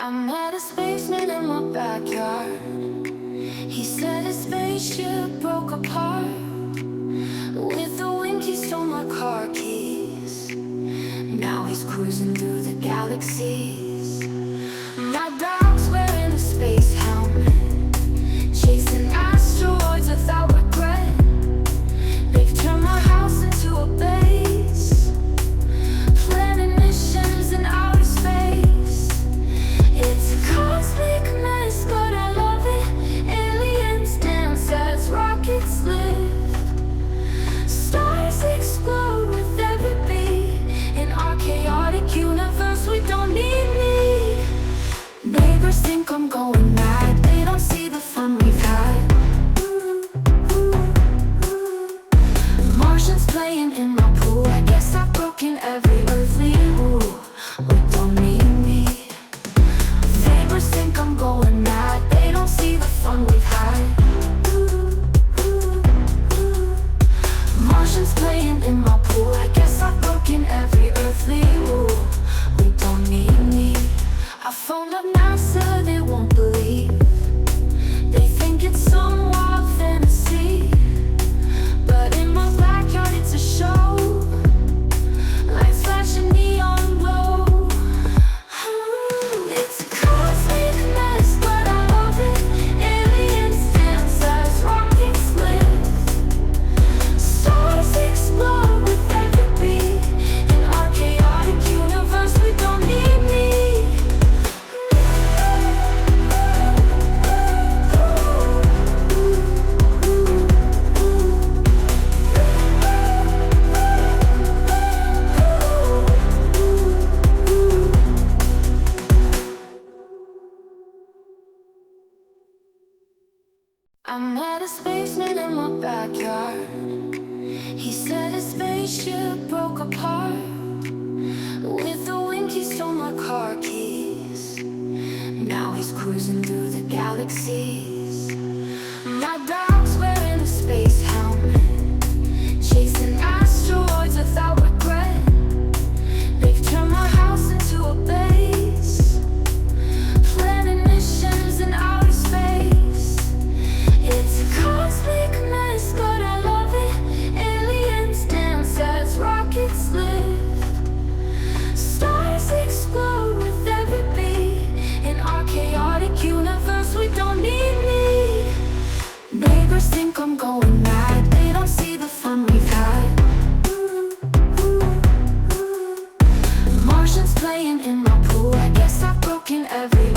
I met a spaceman in my backyard. He said his spaceship broke apart. With a wink he stole my car keys. Now he's cruising through the galaxies. My dog's wearing a space helmet, chasing asteroids without regret. They've turned my house into a base, planning missions in outer space. It's a cosmic mess, but I love it. Aliens dance as rockets live. Stars explode with every beat. In our chaotic universe, we don't need me. Neighbors think I'm going mad. They don't see the fun we've had. Martians playing in my pool. I guess I've broken every earthly rule. We don't need me. Neighbors think I'm going mad. They don't see the fun we've had. Martians playing in my pool. I guess I've broken every earthly rule. We don't need me. I phoned up NASA, they won't believe. They think it's some wild fantasy, but in my backyard it's a show. Lights flashing neon glow. It's a cosmic mess, but I love it. Aliens dance as rockets live. Stars explode with every beat. In our chaotic universe, we don't need me. I met a spaceman in my backyard. He said his spaceship broke apart. With a wink he stole my car keys. Now he's cruising through the galaxies. My dog's wearing a space helmet, chasing asteroids without regret. They've turned my house into a base, planning missions in outer space. It's a cosmic mess, but I love it. Aliens dance as rockets live. Stars explode with every beat. In our chaotic universe, we don't need me. Neighbors think I'm going mad. They don't see the fun we've had. Martians playing in my pool. I guess I've broken every